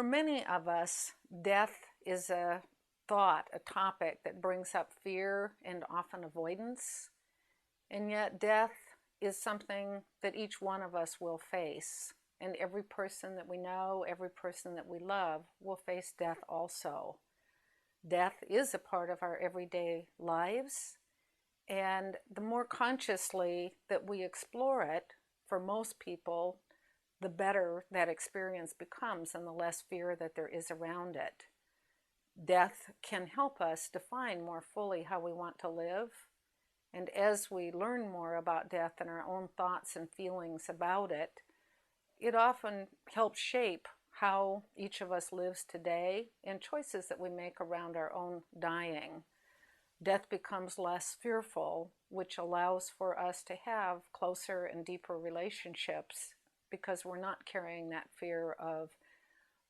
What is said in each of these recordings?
For many of us, death is a thought, a topic that brings up fear and often avoidance. And yet, death is something that each one of us will face. And every person that we know, every person that we love, will face death also. Death is a part of our everyday lives. And the more consciously that we explore it, for most people, the better that experience becomes and the less fear that there is around it. Death can help us define more fully how we want to live. And as we learn more about death and our own thoughts and feelings about it, it often helps shape how each of us lives today and choices that we make around our own dying. Death becomes less fearful, which allows for us to have closer and deeper relationships because we're not carrying that fear of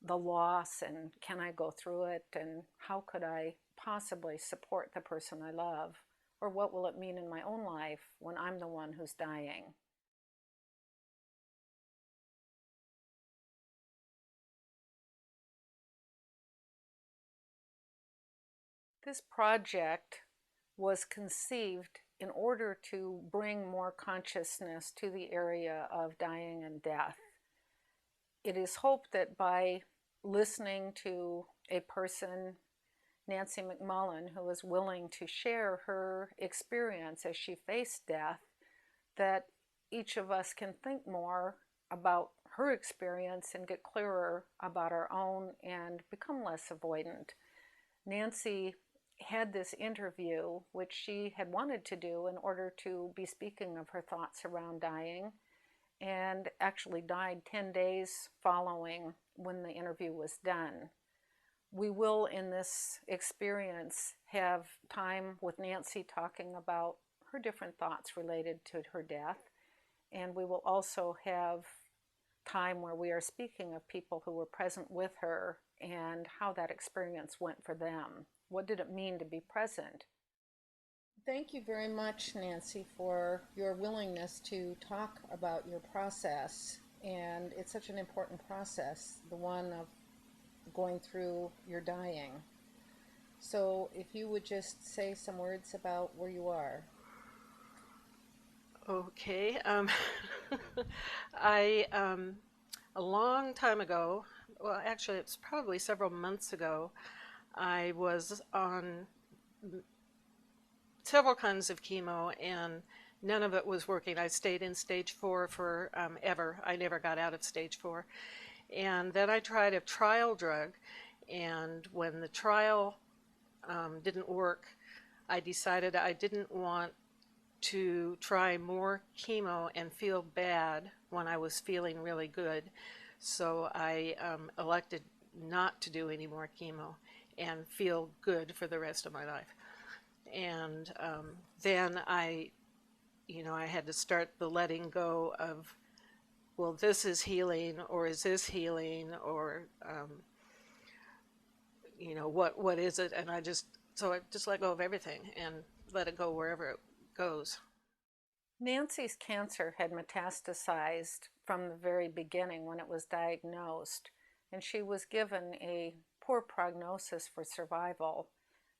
the loss and can I go through it and how could I possibly support the person I love, or what will it mean in my own life when I'm the one who's dying. This project was conceived in order to bring more consciousness to the area of dying and death. It is hoped that by listening to a person, Nancy McMullen, who was willing to share her experience as she faced death, that each of us can think more about her experience and get clearer about our own and become less avoidant. Nancy had this interview, which she had wanted to do in order to be speaking of her thoughts around dying, and actually died 10 days following when the interview was done. We will, in this experience, have time with Nancy talking about her different thoughts related to her death, and we will also have time where we are speaking of people who were present with her and how that experience went for them. What did it mean to be present? Thank you very much, Nancy, for your willingness to talk about your process. And it's such an important process, the one of going through your dying. So if you would just say some words about where you are. Okay. I, a long time ago, well, actually, it's probably several months ago, I was on several kinds of chemo and none of it was working. I stayed in stage 4 for ever. I never got out of stage 4. And then I tried a trial drug, and when the trial didn't work, I decided I didn't want to try more chemo and feel bad when I was feeling really good. So I elected not to do any more chemo and feel good for the rest of my life. And then I had to start the letting go of, well, this is healing, or is this healing, or what is it? And I just let go of everything and let it go wherever it goes. Nancy's cancer had metastasized from the very beginning when it was diagnosed, and she was given a poor prognosis for survival.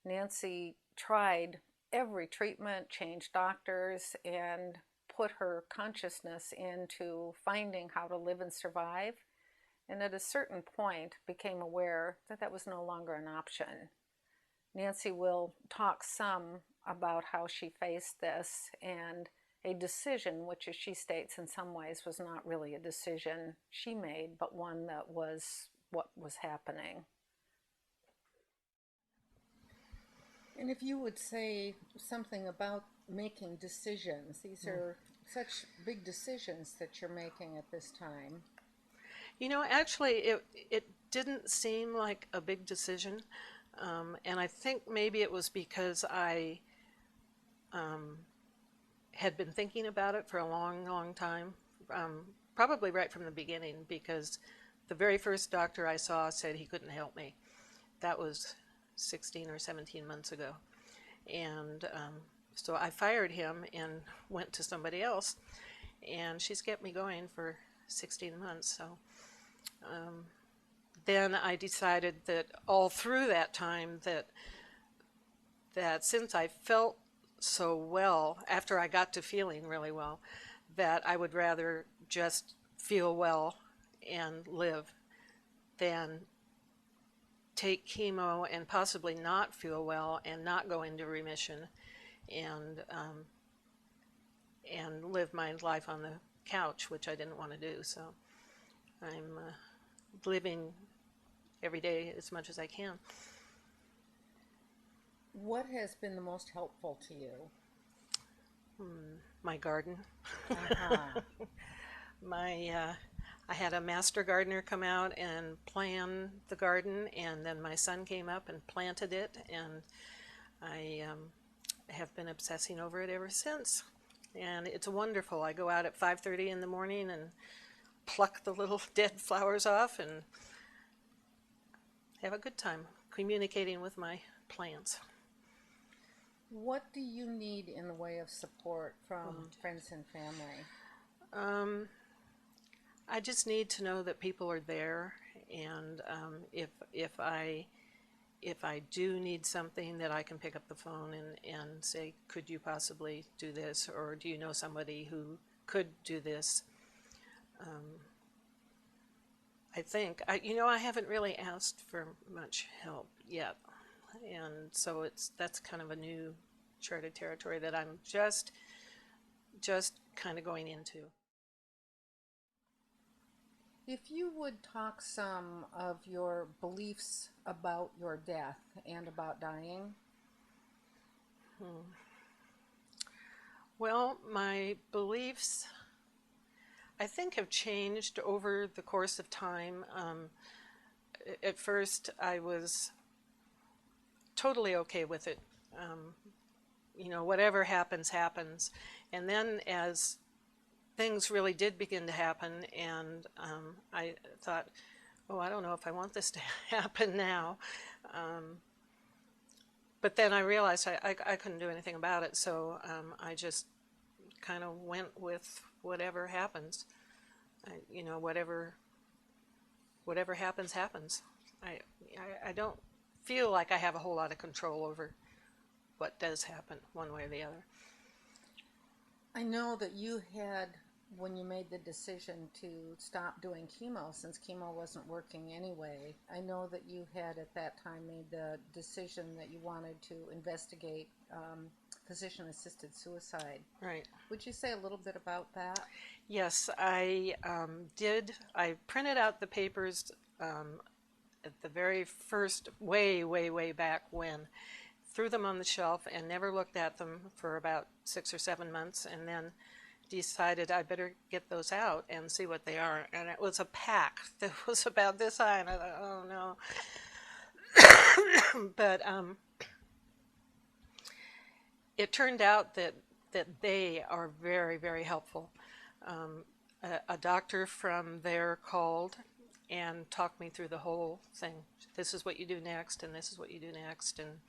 Nancy tried every treatment, changed doctors, and put her consciousness into finding how to live and survive, and at a certain point became aware that that was no longer an option. Nancy will talk some about how she faced this and a decision, which, as she states, in some ways was not really a decision she made, but one that was what was happening. And if you would say something about making decisions, these are such big decisions that you're making at this time. Actually, it didn't seem like a big decision, and I think maybe it was because I had been thinking about it for a long, long time, probably right from the beginning, because the very first doctor I saw said he couldn't help me. That was 16 or 17 months ago. And so I fired him and went to somebody else, and she's kept me going for 16 months. So then I decided that all through that time that since I felt so well, after I got to feeling really well, that I would rather just feel well and live than take chemo and possibly not feel well and not go into remission and live my life on the couch, which I didn't want to do. So I'm living every day as much as I can. What has been the most helpful to you? My garden. Uh-huh. I had a master gardener come out and plan the garden, and then my son came up and planted it, and I have been obsessing over it ever since. And it's wonderful. I go out at 5:30 in the morning and pluck the little dead flowers off and have a good time communicating with my plants. What do you need in the way of support from friends and family? I just need to know that people are there, and if I do need something, that I can pick up the phone and say, could you possibly do this, or do you know somebody who could do this? I think I haven't really asked for much help yet, and so that's kind of a new charted territory that I'm just kind of going into. If you would talk some of your beliefs about your death and about dying. Well, my beliefs, I think, have changed over the course of time. At first, I was totally okay with it. Whatever happens, happens. And then as things really did begin to happen, and I thought, oh, I don't know if I want this to happen now. But then I realized I couldn't do anything about it, so I just kind of went with whatever happens. Whatever happens, happens. I don't feel like I have a whole lot of control over what does happen one way or the other. I know that you had, when you made the decision to stop doing chemo, since chemo wasn't working anyway, I know that you had at that time made the decision that you wanted to investigate physician-assisted suicide. Right. Would you say a little bit about that? Yes, I did. I printed out the papers at the very first, way back when, threw them on the shelf and never looked at them for about 6 or 7 months, and then decided I better get those out and see what they are. And it was a pack that was about this high, and I thought, oh no. But it turned out that they are very, very helpful. A doctor from there called and talked me through the whole thing. This is what you do next, and this is what you do next, and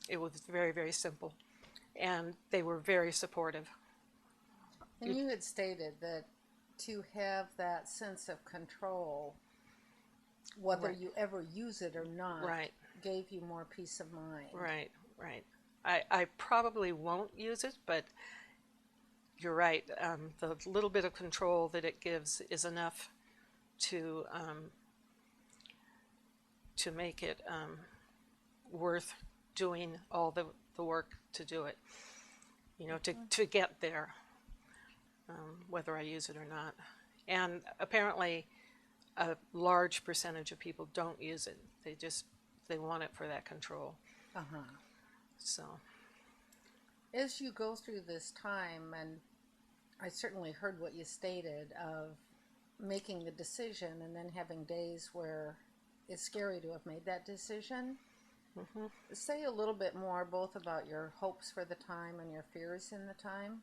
it was very, very simple. And they were very supportive. And you had stated that to have that sense of control, whether Right. you ever use it or not, Right. gave you more peace of mind. Right. I probably won't use it, but you're right. The little bit of control that it gives is enough to make it worth doing all the work to do it. To get there, whether I use it or not. And apparently, a large percentage of people don't use it. They want it for that control. Uh-huh. So, As you go through this time, and I certainly heard what you stated of making the decision and then having days where it's scary to have made that decision. Say a little bit more both about your hopes for the time and your fears in the time.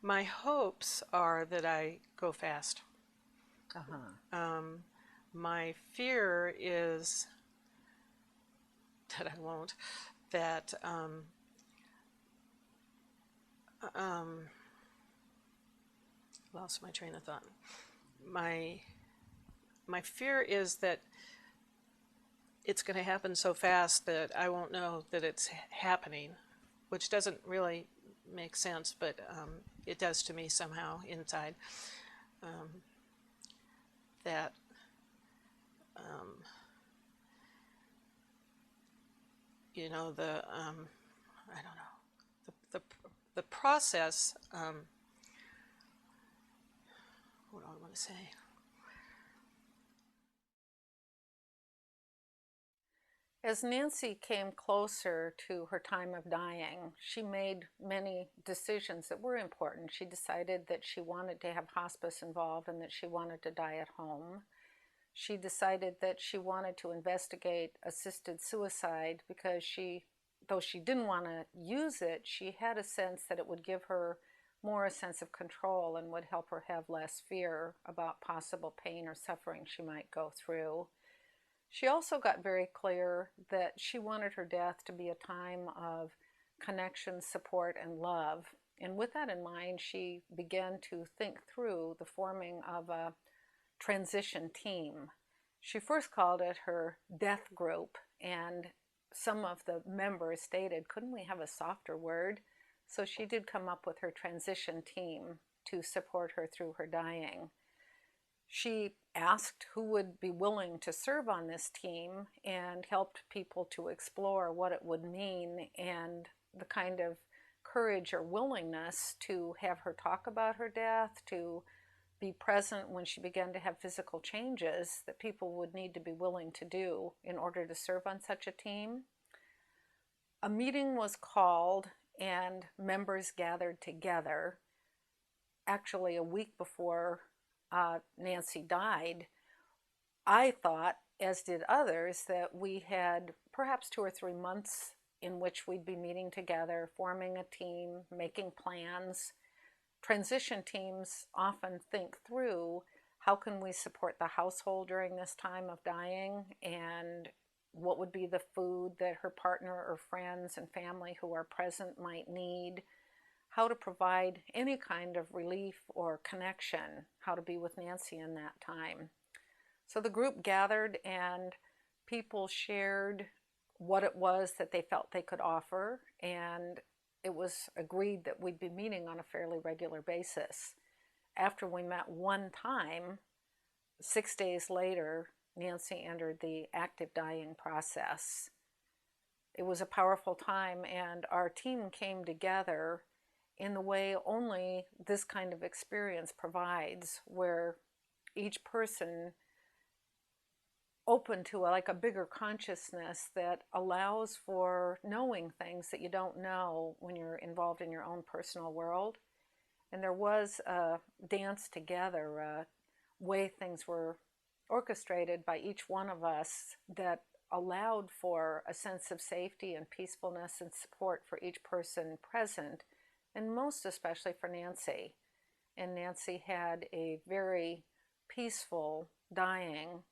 My hopes are that I go fast. Uh-huh. My fear is that I won't. That lost my train of thought. My my fear is that it's going to happen so fast that I won't know that it's happening, which doesn't really make sense, but it does to me somehow inside. Um, that um, you know, I don't know, the process. What do I want to say? As Nancy came closer to her time of dying, she made many decisions that were important. She decided that she wanted to have hospice involved and that she wanted to die at home. She decided that she wanted to investigate assisted suicide because though she didn't want to use it, she had a sense that it would give her more a sense of control and would help her have less fear about possible pain or suffering she might go through. She also got very clear that she wanted her death to be a time of connection, support, and love. And with that in mind, she began to think through the forming of a transition team. She first called it her death group, and some of the members stated, couldn't we have a softer word? So she did come up with her transition team to support her through her dying. She asked who would be willing to serve on this team and helped people to explore what it would mean and the kind of courage or willingness to have her talk about her death, to be present when she began to have physical changes that people would need to be willing to do in order to serve on such a team. A meeting was called and members gathered together actually a week before Nancy died. I thought, as did others, that we had perhaps 2 or 3 months in which we'd be meeting together, forming a team, making plans. Transition teams often think through how can we support the household during this time of dying, and what would be the food that her partner or friends and family who are present might need, how to provide any kind of relief or connection, how to be with Nancy in that time. So the group gathered and people shared what it was that they felt they could offer, and it was agreed that we'd be meeting on a fairly regular basis. After we met one time, 6 days later, Nancy entered the active dying process. It was a powerful time, and our team came together in the way only this kind of experience provides, where each person open to like a bigger consciousness that allows for knowing things that you don't know when you're involved in your own personal world. And there was a dance together, a way things were orchestrated by each one of us that allowed for a sense of safety and peacefulness and support for each person present, and most especially for Nancy. And Nancy had a very peaceful dying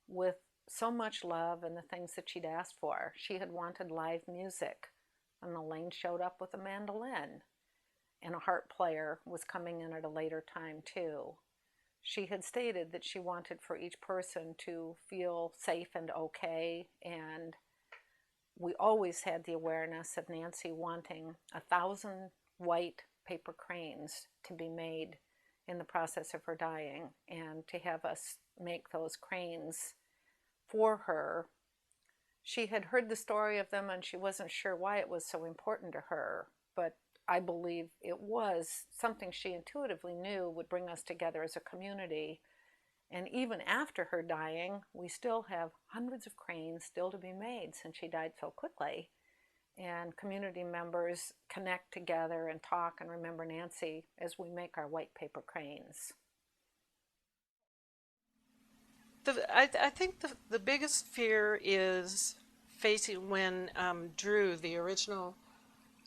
with so much love and the things that she'd asked for. She had wanted live music, and Elaine showed up with a mandolin, and a harp player was coming in at a later time too. She had stated that she wanted for each person to feel safe and okay, and we always had the awareness of Nancy wanting 1,000 white paper cranes to be made in the process of her dying, and to have us make those cranes for her. She had heard the story of them and she wasn't sure why it was so important to her, but I believe it was something she intuitively knew would bring us together as a community. And even after her dying, we still have hundreds of cranes still to be made since she died so quickly. And community members connect together and talk and remember Nancy as we make our white paper cranes. I think the biggest fear is facing when Drew, the original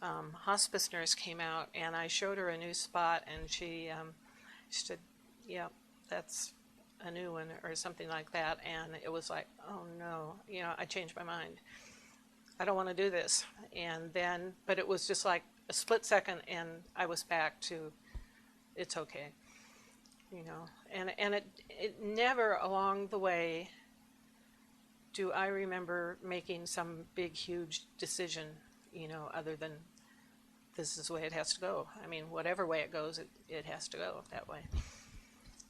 hospice nurse, came out, and I showed her a new spot, and she said, "Yeah, that's a new one," or something like that, and it was like, "Oh no, I changed my mind. I don't want to do this." And then, but it was just like a split second, and I was back to, "It's okay." And it never along the way do I remember making some big, huge decision, other than this is the way it has to go. I mean, whatever way it goes, it has to go that way.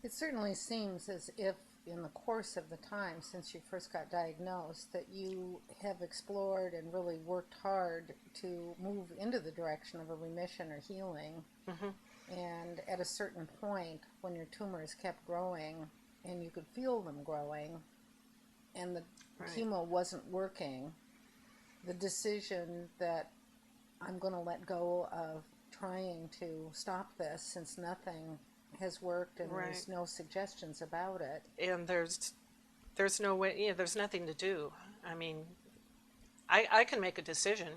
It certainly seems as if, in the course of the time since you first got diagnosed, that you have explored and really worked hard to move into the direction of a remission or healing. Mm-hmm. And at a certain point, when your tumors kept growing and you could feel them growing, and the Right. chemo wasn't working, the decision that I'm going to let go of trying to stop this, since nothing has worked and Right. there's no suggestions about it. And there's no way, there's nothing to do. I mean, I can make a decision,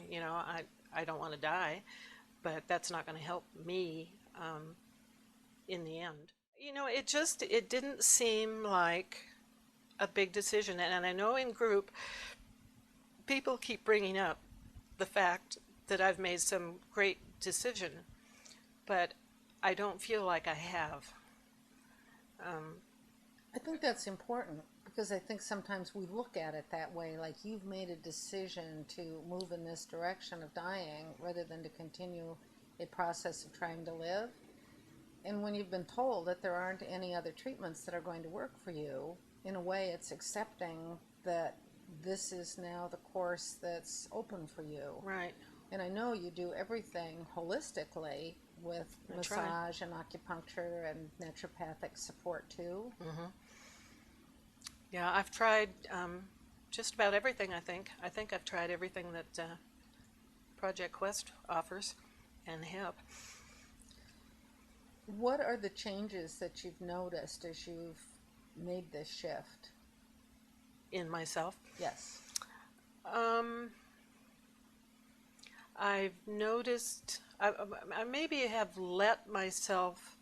I don't want to die, but that's not going to help me in the end. It didn't seem like a big decision. And I know in group, people keep bringing up the fact that I've made some great decision, but I don't feel like I have. I think that's important, because I think sometimes we look at it that way, like you've made a decision to move in this direction of dying rather than to continue a process of trying to live. And when you've been told that there aren't any other treatments that are going to work for you, in a way it's accepting that this is now the course that's open for you. Right. And I know you do everything holistically with massage and acupuncture and naturopathic support too. Mm-hmm. Yeah, I've tried just about everything, I think. I think I've tried everything that Project Quest offers and HIP. What are the changes that you've noticed as you've made this shift? In myself? Yes. I've noticed, I maybe have let myself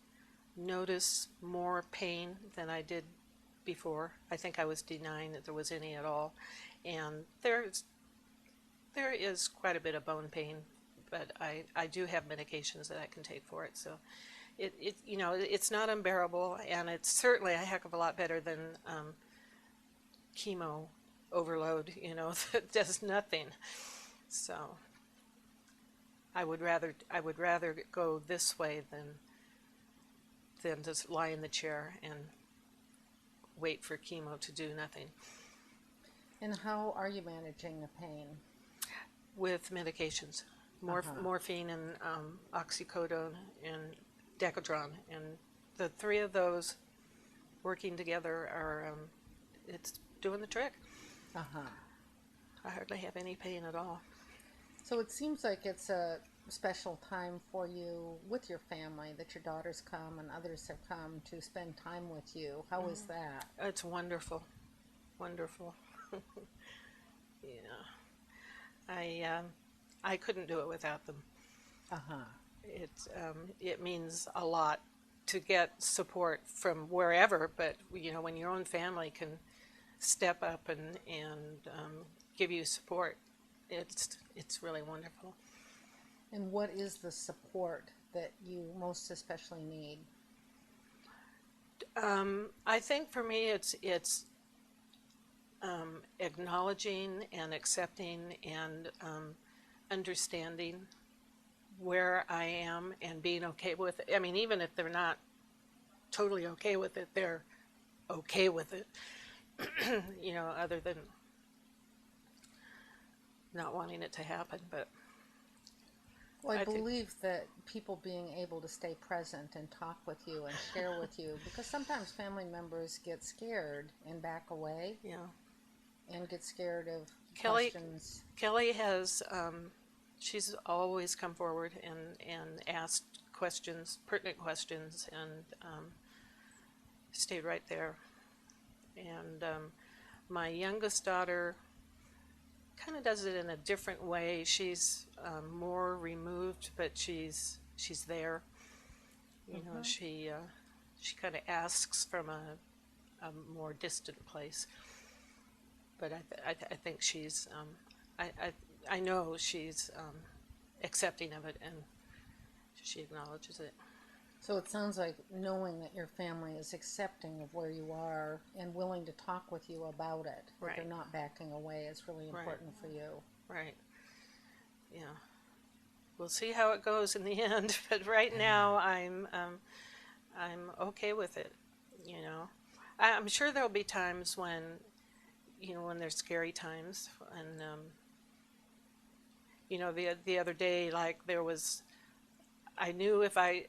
notice more pain than I did before. I think I was denying that there was any at all. And there is quite a bit of bone pain, but I do have medications that I can take for it. So it's not unbearable, and it's certainly a heck of a lot better than chemo overload, that does nothing. So I would rather go this way than just lie in the chair and wait for chemo to do nothing. And how are you managing the pain? With medications, morphine and oxycodone and Decadron, and the three of those working together are it's doing the trick. I hardly have any pain at all. So it seems like it's a special time for you with your family, that your daughters come and others have come to spend time with you. How is that? It's wonderful. Wonderful. Yeah. I couldn't do it without them. It means a lot to get support from wherever, but when your own family can step up and give you support, it's really wonderful. And what is the support that you most especially need? I think for me it's acknowledging and accepting and understanding where I am and being okay with it. I mean, even if they're not totally okay with it, they're okay with it. Other than not wanting it to happen. But well, I believe that people being able to stay present and talk with you and share with you, because sometimes family members get scared and back away. Yeah. And get scared of questions. Kelly has, she's always come forward and asked questions, pertinent questions, and stayed right there. And my youngest daughter kind of does it in a different way. She's more removed, but she's there. She kind of asks from a more distant place. But I think she's I know she's accepting of it, and she acknowledges it. So it sounds like knowing that your family is accepting of where you are and willing to talk with you about it, that they're Right. not backing away, is really Right. important for you. Right. Yeah. We'll see how it goes in the end, but right now I'm okay with it. You know, I'm sure there'll be times when when there's scary times, and the other day, like there was, I knew if I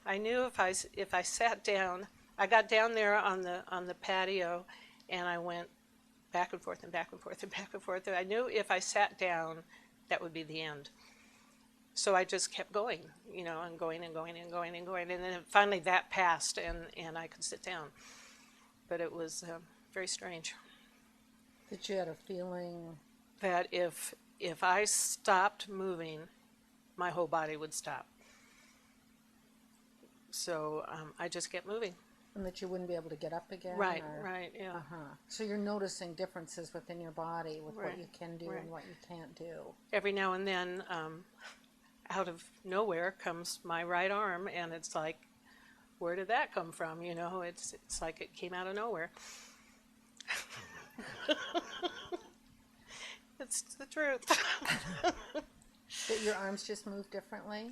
I knew if I sat down, I got down there on the patio, and I went back and forth and back and forth and back and forth. I knew if I sat down, that would be the end. So I just kept going, and going and going and going and going, and then finally that passed, and I could sit down. But it was very strange That you had a feeling. that if I stopped moving, my whole body would stop. So I just kept moving. And that you wouldn't be able to get up again? Right, Or right, yeah, So you're noticing differences within your body with what right, you can do right. and what you can't do. Every now and then, out of nowhere comes my right arm, and it's like, where did that come from? It's like it came out of nowhere. It's the truth. That your arms just move differently?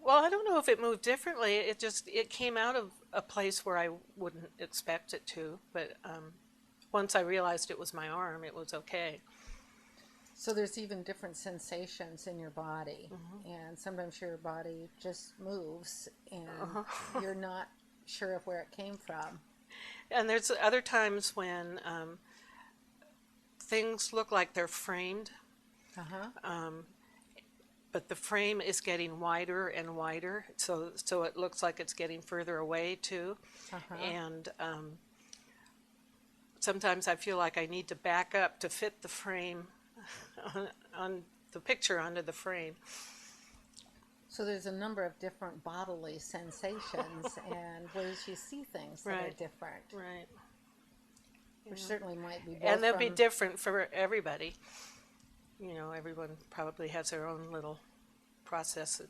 Well, I don't know if it moved differently. It came out of a place where I wouldn't expect it to. But once I realized it was my arm, it was okay. So there's even different sensations in your body. Mm-hmm. And sometimes your body just moves and Uh-huh. you're not sure of where it came from. And there's other times when things look like they're framed, Uh-huh. but the frame is getting wider and wider, so it looks like it's getting further away too. Uh-huh. And sometimes I feel like I need to back up to fit the frame on the picture onto the frame. So there's a number of different bodily sensations and ways you see things that are Right, different, right. which Yeah. certainly might be And both they'll be from. different for everybody. Everyone probably has their own little process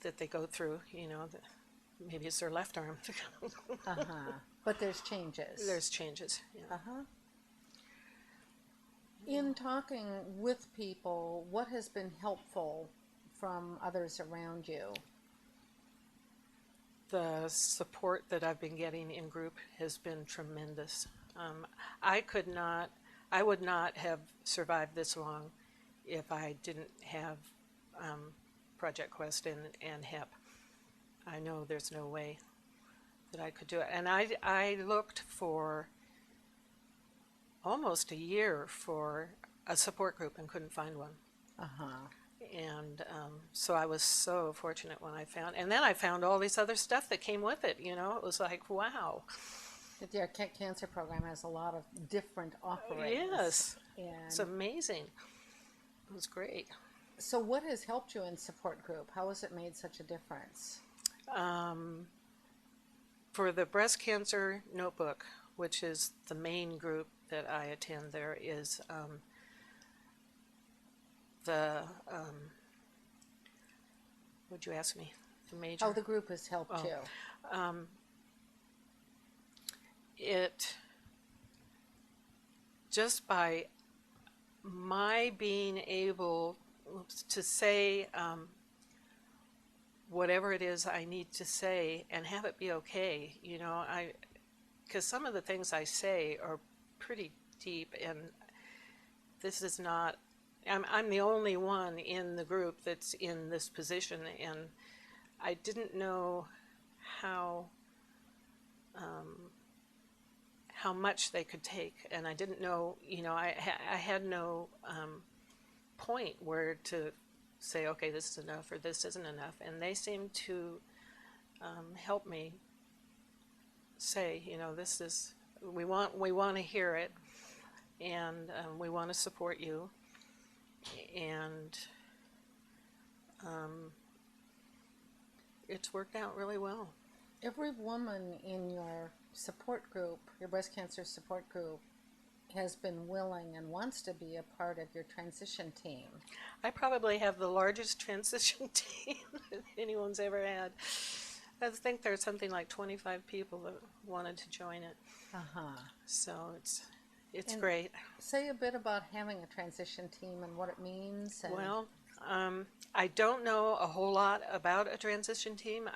that they go through. Maybe it's their left arm. Uh-huh. But there's changes. There's changes. Yeah. Uh-huh. In talking with people, what has been helpful from others around you? The support that I've been getting in group has been tremendous. Um, I could not, I would not have survived this long if I didn't have Project Quest and HEP. I know there's no way that I could do it. And I looked for almost a year for a support group and couldn't find one. Uh-huh. And so I was so fortunate when I found, and then I found all these other stuff that came with it. It was like, wow. The cancer program has a lot of different offerings. Yes, And it's amazing. It was great. so what has helped you in support group? How has it made such a difference? Um, for the breast cancer notebook, which is the main group that I attend, there is the would you ask me? The major. Oh, the group has helped Oh. you. It just by my being able to say whatever it is I need to say and have it be okay. Because some of the things I say are pretty deep, and this is not. I'm the only one in the group that's in this position, and I didn't know how how much they could take, and I didn't know. I had no point where to say, okay, this is enough or this isn't enough, and they seemed to help me say, this is we want to hear it, and we want to support you, and it's worked out really well. Every woman in your support group, your breast cancer support group, has been willing and wants to be a part of your transition team? I probably have the largest transition team that anyone's ever had. I think there's something like 25 people that wanted to join it. Uh-huh. So it's And great. say a bit about having a transition team and what it means. And Well, I don't know a whole lot about a transition team.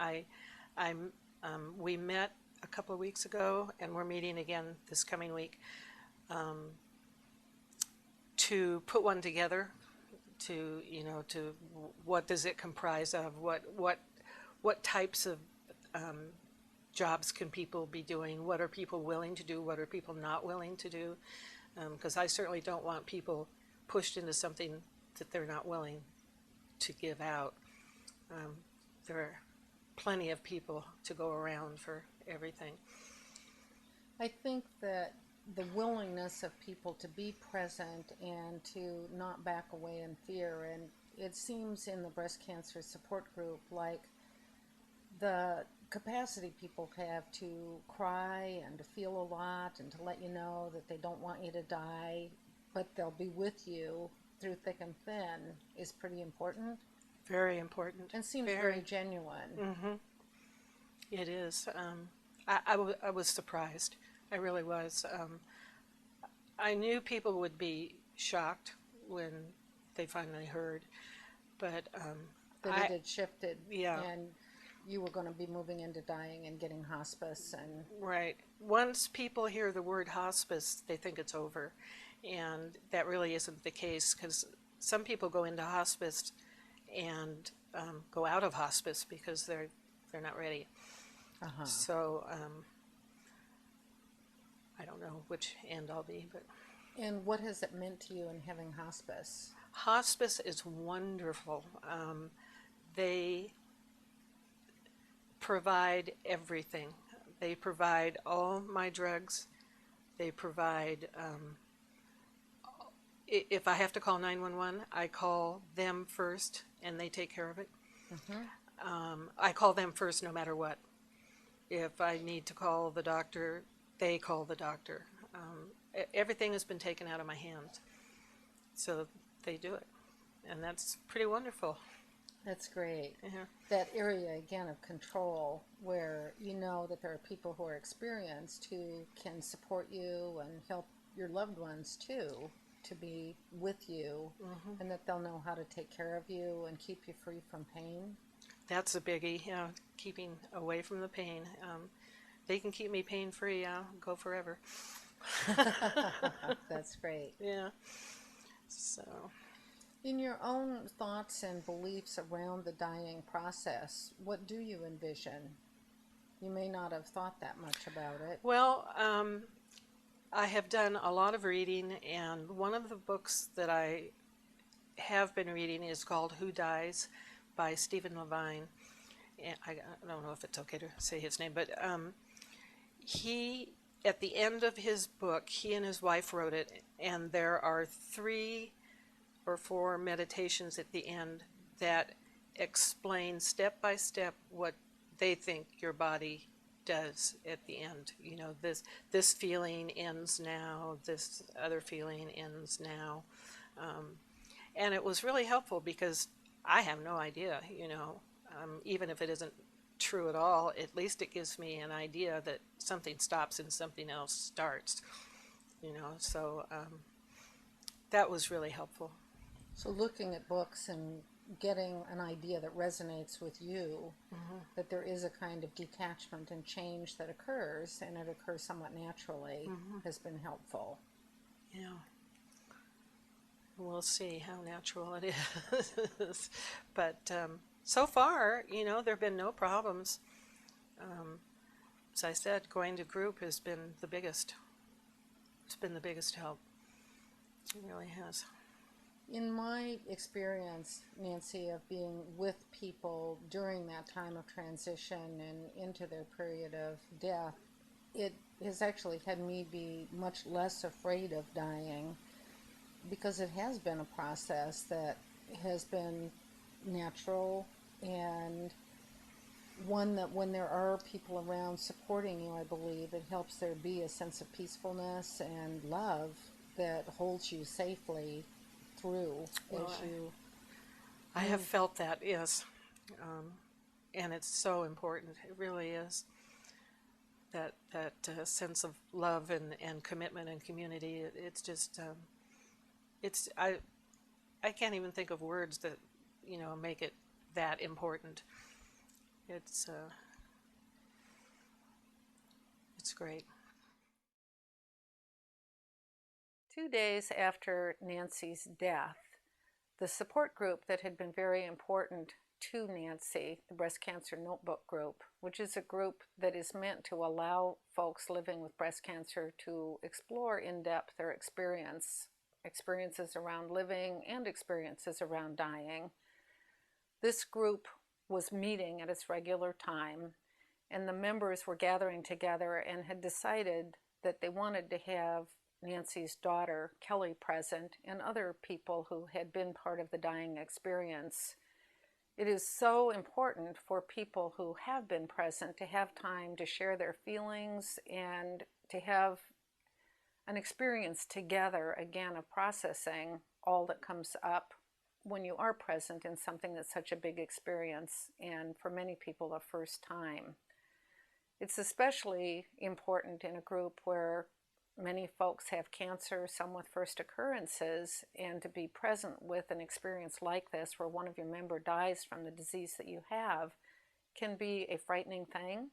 I'm, we met a couple of weeks ago, and we're meeting again this coming week to put one together. To to what does it comprise of? What types of jobs can people be doing? What are people willing to do? What are people not willing to do? Because I certainly don't want people pushed into something that they're not willing to give out. There are plenty of people to go around for everything. I think that the willingness of people to be present and to not back away in fear, and it seems in the breast cancer support group like the capacity people have to cry and to feel a lot and to let you know that they don't want you to die, but they'll be with you through thick and thin is pretty important Very important. and seems very Very. genuine. Mm-hmm. It is. I was surprised. I really was. I knew people would be shocked when they finally heard, but That it had shifted yeah, and you were going to be moving into dying and getting hospice. And right. Once people hear the word hospice, they think it's over, and that really isn't the case because some people go into hospice and go out of hospice because they're not ready. uh-huh. So I don't know which end I'll be, but And what has it meant to you in having hospice? hospice is wonderful. They provide everything. They provide all my drugs. They provide, if I have to call 911, I call them first and they take care of it. Mm-hmm. I call them first no matter what. If I need to call the doctor, they call the doctor. Everything has been taken out of my hands. So they do it. And that's pretty wonderful. That's great. Yeah. That area again of control where you know that there are people who are experienced who can support you and help your loved ones too to be with you, Mm-hmm. and that they'll know how to take care of you and keep you free from pain. That's a biggie, yeah, keeping away from the pain. They can keep me pain free, I'll go forever. That's great. Yeah, so. In your own thoughts and beliefs around the dying process, what do you envision? You may not have thought that much about it. Well, I have done a lot of reading, and one of the books that I have been reading is called Who Dies by Stephen Levine. And I don't know if it's okay to say his name, but he, at the end of his book, he and his wife wrote it, and there are 3 or 4 meditations at the end that explain step by step what they think your body does at the end. You know, this feeling ends now, this other feeling ends now. And it was really helpful because I have no idea, even if it isn't true at all, at least it gives me an idea that something stops and something else starts, so that was really helpful. So, looking at books and getting an idea that resonates with you, Mm-hmm. that there is a kind of detachment and change that occurs, and it occurs somewhat naturally, Mm-hmm. has been helpful. Yeah. We'll see how natural it is. But so far, there have been no problems. Um, as I said, going to group has been the biggest. It's been the biggest help. It really has. In my experience, Nancy, of being with people during that time of transition and into their period of death, it has actually had me be much less afraid of dying because it has been a process that has been natural and one that when there are people around supporting you, I believe it helps there be a sense of peacefulness and love that holds you safely through Well, as you I have move. felt that, yes. Um, and it's so important. It really is. That sense of love and commitment and community. It's just, it's, I can't even think of words that, make it that important. It's, uh, it's great. 2 days after Nancy's death, the support group that had been very important to Nancy, the Breast Cancer Notebook Group, which is a group that is meant to allow folks living with breast cancer to explore in depth their experiences around living and experiences around dying. This group was meeting at its regular time, and the members were gathering together and had decided that they wanted to have Nancy's daughter, Kelly, present, and other people who had been part of the dying experience. It is so important for people who have been present to have time to share their feelings and to have an experience together, again, of processing all that comes up when you are present in something that's such a big experience and for many people the first time. It's especially important in a group where many folks have cancer, some with first occurrences, and to be present with an experience like this where one of your members dies from the disease that you have can be a frightening thing.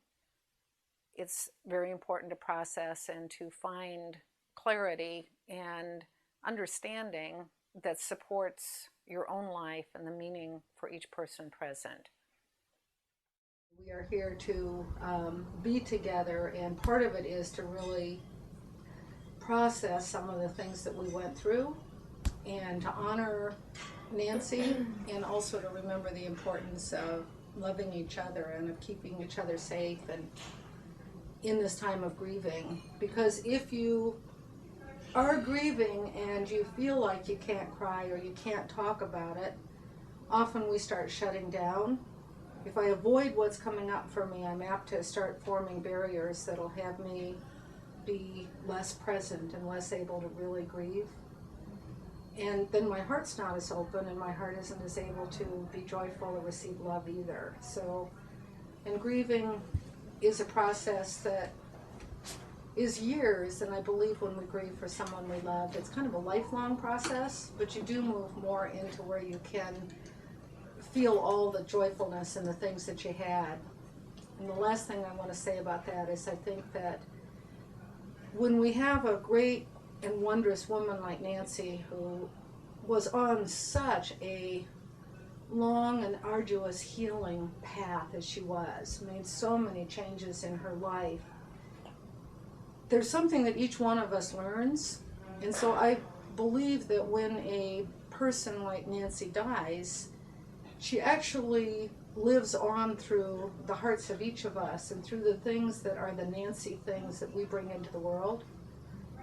It's very important to process and to find clarity and understanding that supports your own life and the meaning for each person present. We are here to be together, and part of it is to really process some of the things that we went through and to honor Nancy and also to remember the importance of loving each other and of keeping each other safe and in this time of grieving. Because if you are grieving and you feel like you can't cry or you can't talk about it, often we start shutting down. If I avoid what's coming up for me, I'm apt to start forming barriers that'll have me be less present and less able to really grieve. And then my heart's not as open and my heart isn't as able to be joyful or receive love either. So, and grieving is a process that is years, and I believe when we grieve for someone we love, it's kind of a lifelong process, but you do move more into where you can feel all the joyfulness and the things that you had. And the last thing I want to say about that is I think that when we have a great and wondrous woman like Nancy who was on such a long and arduous healing path as she was, made so many changes in her life, there's something that each one of us learns. And so I believe that when a person like Nancy dies, she actually lives on through the hearts of each of us and through the things that are the Nancy things that we bring into the world.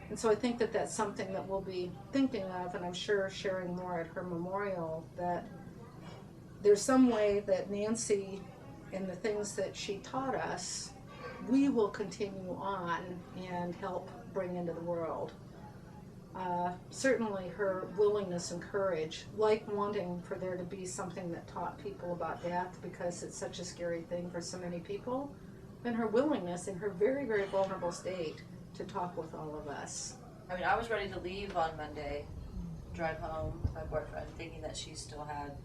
And so I think that that's something that we'll be thinking of, and I'm sure sharing more at her memorial, that there's some way that Nancy and the things that she taught us, we will continue on and help bring into the world. Certainly her willingness and courage, like wanting for there to be something that taught people about death because it's such a scary thing for so many people, and her willingness in her very, very vulnerable state to talk with all of us. I mean, I was ready to leave on Monday, drive home with my boyfriend, thinking that she still had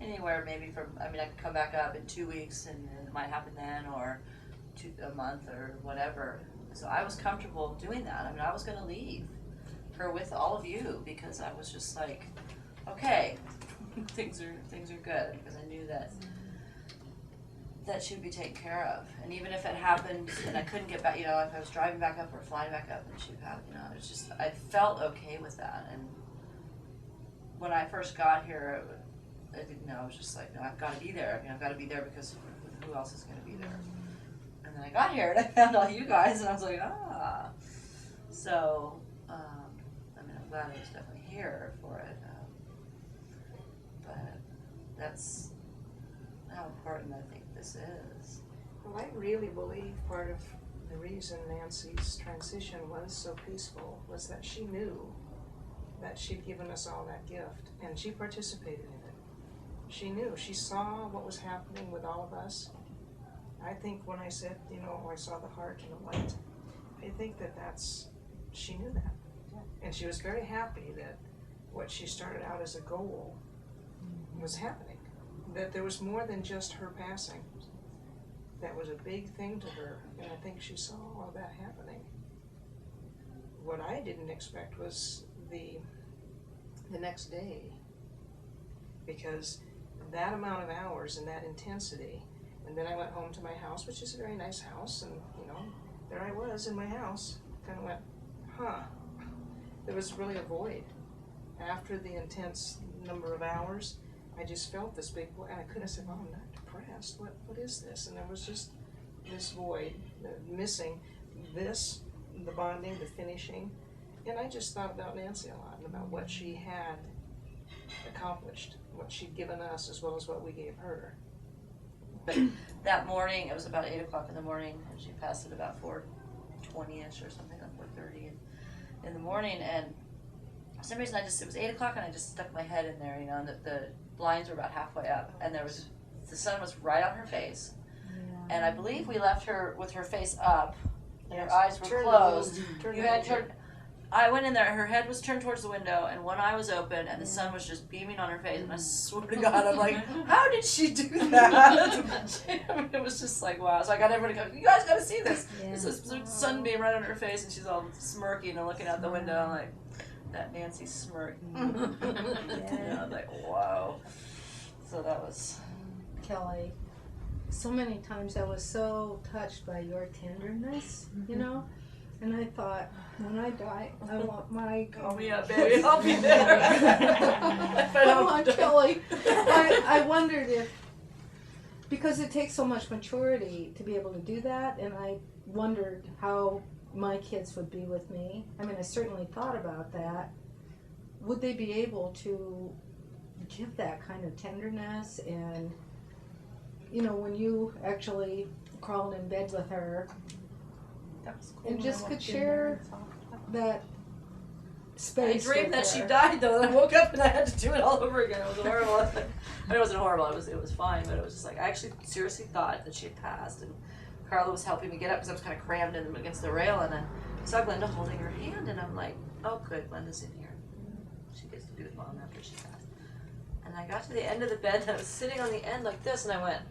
anywhere maybe from, I mean, I could come back up in 2 weeks and it might happen then, or a month or whatever. So I was comfortable doing that. I mean, I was going to leave her with all of you because I was just like, okay, things are good, because I knew that she would be taken care of. And even if it happened and I couldn't get back, if I was driving back up or flying back up, and she'd have, it's just, I felt okay with that. And when I first got here, I didn't know. I was just like, no, I've got to be there. I mean, I've got to be there because who else is going to be there? And then I got here and I found all you guys, and I was like, ah. So, I mean, I'm glad I was definitely here for it. But that's how important I think this is. Well, I really believe part of the reason Nancy's transition was so peaceful was that she knew that she'd given us all that gift, and she participated in it. She knew. She saw what was happening with all of us. I think when I said, I saw the heart and the light, I think she knew that. And she was very happy that what she started out as a goal was happening. That there was more than just her passing. That was a big thing to her, and I think she saw all that happening. What I didn't expect was the next day, because that amount of hours and that intensity, and then I went home to my house, which is a very nice house, and there I was in my house, kind of went, there was really a void. After the intense number of hours, I just felt this big void, and I couldn't have said, I'm not depressed, what is this? And there was just this void, missing this, the bonding, the finishing, and I just thought about Nancy a lot, and about what she had accomplished, what she'd given us, as well as what we gave her. But that morning, it was about 8 o'clock in the morning, and she passed at about 4:20ish or something, like 4:30 in the morning, and for some reason it was 8 o'clock, and I just stuck my head in there, and the blinds were about halfway up, and the sun was right on her face, and I believe we left her with her face up, and her eyes were closed. I went in there, her head was turned towards the window, and one eye was open, and the sun was just beaming on her face, and I swear to God, I'm like, how did she do that? It was just like, wow. So I got everybody going, you guys got to see this. This is sunbeam right on her face, and she's all smirking and looking out the window. I'm like, that Nancy smirk. I was like, wow. So that was... Kelly, so many times I was so touched by your tenderness, and I thought, when I die, I want my... Call me up, baby. I'll be there. Come on, Kelly. I wondered if, because it takes so much maturity to be able to do that, and I wondered how my kids would be with me. I mean, I certainly thought about that. Would they be able to give that kind of tenderness? And, when you actually crawled in bed with her, That was cool. and just could share that I space. dreamed with that she her. died, though, and I woke up and I had to do it all over again. It was horrible. I mean, it wasn't horrible. It was fine, but it was just like, I actually seriously thought that she had passed, and Carla was helping me get up because I was kind of crammed in against the rail, and I saw Glenda holding her hand, and I'm like, oh, good, Glenda's in here. She gets to be with Mom after she passed. And I got to the end of the bed, and I was sitting on the end like this, and I went,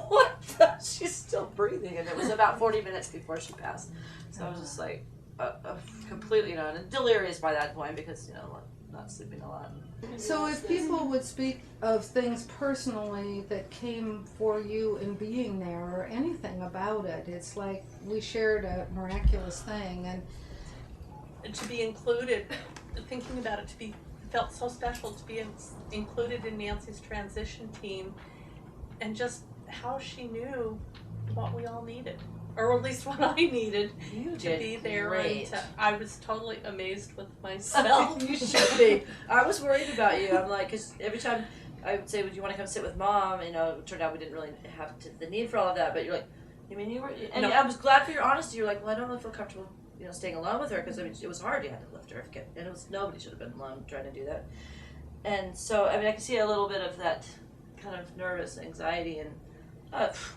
what the? She's still breathing, and it was about 40 minutes before she passed. So I was just like, completely, and delirious by that point because, not sleeping a lot. So if people would speak of things personally that came for you in being there or anything about it, it's like we shared a miraculous thing. And to be included, thinking about it, felt so special to be included in Nancy's transition team, and just how she knew what we all needed, or at least what I needed to be there. Great. And I was totally amazed with myself. You should be. I was worried about you. I'm like, because every time I would say, would you want to come sit with Mom? It turned out we didn't really have the need for all of that, but you're like, you mean you were, and No. I was glad for your honesty. You're like, well, I don't really feel comfortable, staying alone with her, because it was hard. You had to lift her, and nobody should have been alone trying to do that. And so, I can see a little bit of that kind of nervous anxiety, and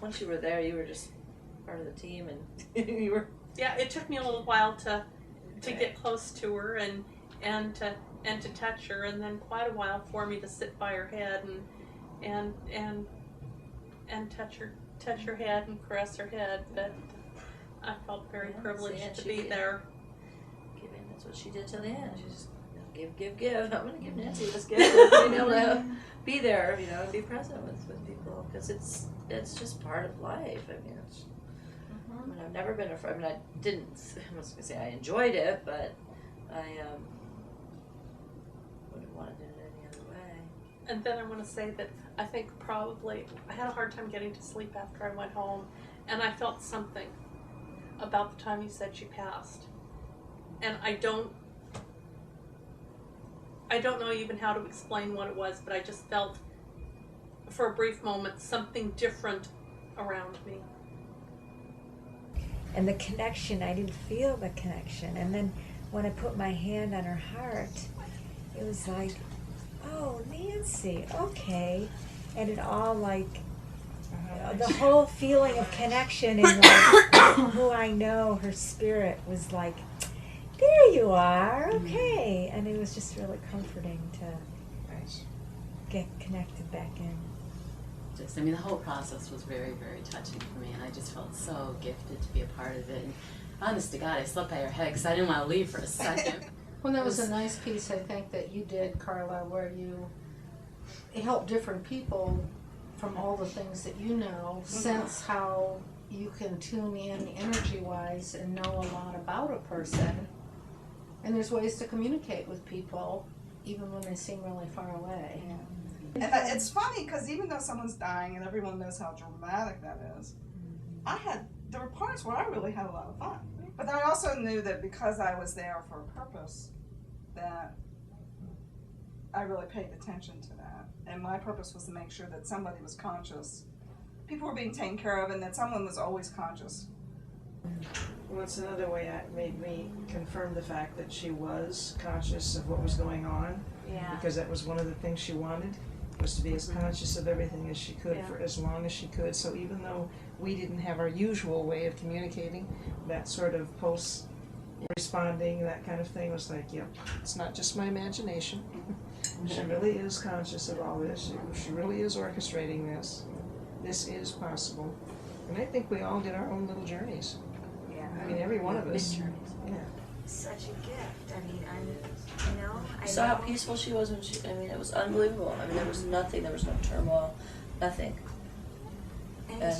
once you were there, you were just part of the team, and you were. Yeah, it took me a little while to get close to her and to touch her, and then quite a while for me to sit by her head and touch her head and caress her head. But I felt very privileged to be there. Giving, that's what she did till the end. She just give. I'm gonna give Nancy this gift, being able to be there, and be present with people, because it's just part of life. I've never been afraid. I was gonna say I enjoyed it, but I wouldn't want to do it any other way. And then I want to say that I think probably I had a hard time getting to sleep after I went home, and I felt something about the time you said she passed. And I don't know even how to explain what it was, but I just felt for a brief moment, something different around me. And the connection, I didn't feel the connection. And then when I put my hand on her heart, it was like, oh, Nancy, okay. And it all like, the whole feeling of connection and like who I know, her spirit was like, there you are, okay. And it was just really comforting to get connected back in. I mean, the whole process was very, very touching for me, and I just felt so gifted to be a part of it. And honest to God, I slept by her head because I didn't want to leave for a second. Well, that was a nice piece, I think, that you did, Carla, where you helped different people from all the things that you know, sense how you can tune in energy-wise and know a lot about a person. And there's ways to communicate with people, even when they seem really far away. Yeah. And it's funny because even though someone's dying and everyone knows how dramatic that is, there were parts where I really had a lot of fun. But I also knew that because I was there for a purpose, that I really paid attention to that. And my purpose was to make sure that somebody was conscious, people were being taken care of, and that someone was always conscious. Well, it's another way it made me confirm the fact that she was conscious of what was going on. Yeah. Because that was one of the things she wanted, was to be as conscious of everything as she could for as long as she could. So even though we didn't have our usual way of communicating, that sort of post-responding, that kind of thing was like, yep, it's not just my imagination. She really is conscious of all this. She really is orchestrating this. This is possible. And I think we all did our own little journeys. Yeah. I mean, every one of us. Big journeys. Yeah. Such a gift. I mean, I You saw how peaceful she was when it was unbelievable. I mean, there was nothing, there was no turmoil, nothing. And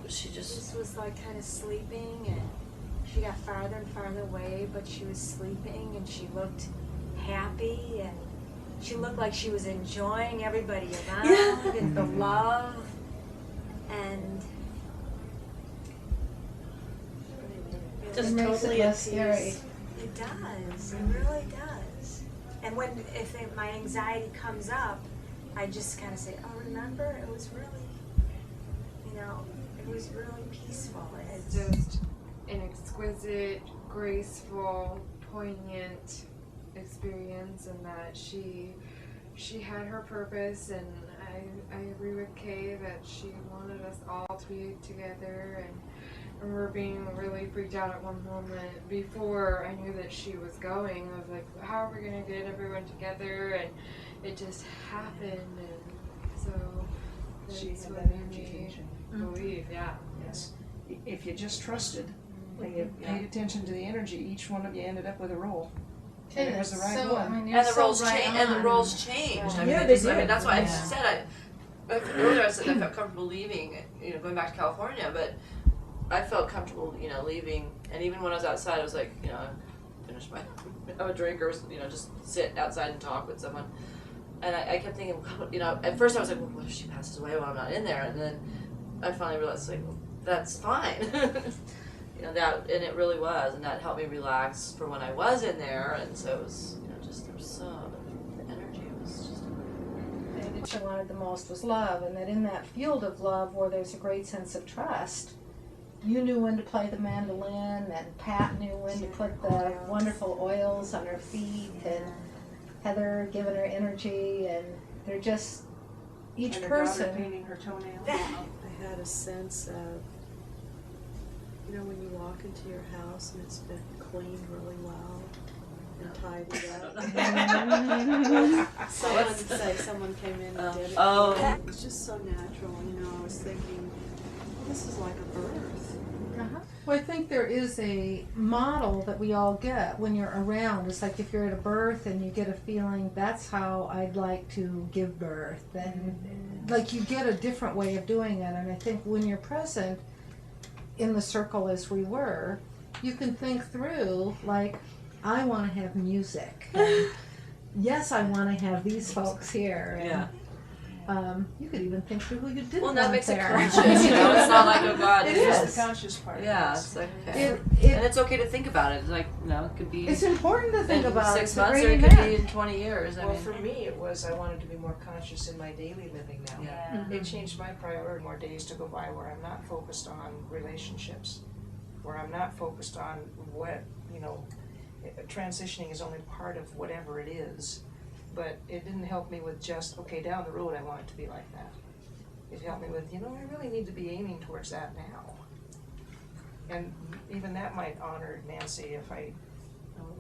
she just was like kind of sleeping, and she got farther and farther away, but she was sleeping, and she looked happy, and she looked like she was enjoying everybody around and the love, and just makes totally it at less scary. peace. it does. It really does. And my anxiety comes up, I just kind of say, "Oh, remember, it was really, it was really peaceful." It's just an exquisite, graceful, poignant experience, and that she had her purpose. And I agree with Kay that she wanted us all to be together. And I remember being really freaked out at one moment before I knew that she was going. I was like, how are we going to get everyone together? And it just happened, and so She that's had what that made me education. believe, Yes. If you just trusted and you paid attention to the energy, each one of you ended up with a role. And it was the right one. And the roles changed. I mean, Yeah, they did. that's why I said earlier I said I felt comfortable leaving, going back to California, but I felt comfortable, leaving. And even when I was outside, I was like, finish have a drink or, just sit outside and talk with someone. And I kept thinking, at first I was like, well, what if she passes away while I'm not in there? And then I finally realized, like, well, that's fine. And it really was, and that helped me relax for when I was in there. And so it was, there was the energy was just. What she wanted the most was love, and that in that field of love where there's a great sense of trust, you knew when to play the mandolin, and Pat knew when to put the wonderful oils on her feet, and Heather giving her energy, and they're just each And her person. daughter painting her toenails. I had a sense of, when you walk into your house and it's been cleaned really well and tidied up. Someone came in and did it. It was just so natural, I was thinking, this is like a birth. Well, I think there is a model that we all get when you're around. It's like if you're at a birth and you get a feeling, that's how I'd like to give birth. Then, like, you get a different way of doing it. And I think when you're present in the circle as we were, you can think through, like, I want to have music. And yes, I want to have these folks here. And You could even think through who you didn't Well, that want makes it there. conscious, you know. It's not like, oh God, It this is the conscious part. Yeah, yes. it's like, okay. It, And it's okay to think about it. It's like, you know, it could be it's important to think in about 6 It's a months or great it could event. be in 20 years. Well, for me, it was I wanted to be more conscious in my daily living now. Yeah. It changed my priority. More days to go by where I'm not focused on relationships, where I'm not focused on what, you know, transitioning is only part of whatever it is. But it didn't help me with just, okay, down the road I want it to be like that. It helped me with, you know, I really need to be aiming towards that now. And even that might honor Nancy if I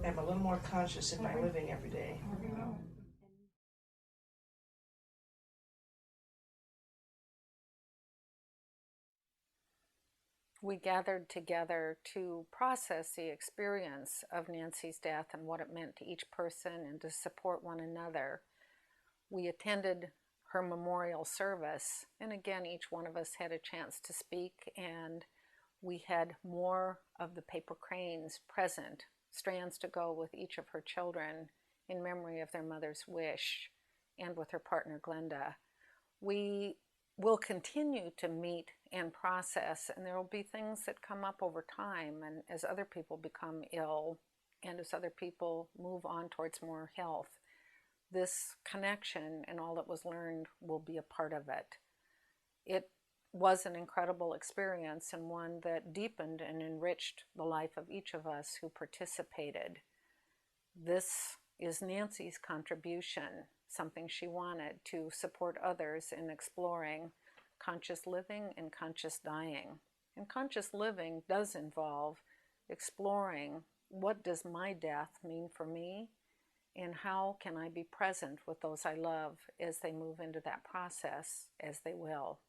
am a little more conscious in my living every day. You know? We gathered together to process the experience of Nancy's death and what it meant to each person and to support one another. We attended her memorial service, and again, each one of us had a chance to speak, and we had more of the paper cranes present, strands to go with each of her children in memory of their mother's wish, and with her partner Glenda. We will continue to meet and process, and there will be things that come up over time, and as other people become ill and as other people move on towards more health, this connection and all that was learned will be a part of it. It was an incredible experience and one that deepened and enriched the life of each of us who participated. This is Nancy's contribution, something she wanted to support others in exploring conscious living and conscious dying. And conscious living does involve exploring what does my death mean for me, and how can I be present with those I love as they move into that process, as they will.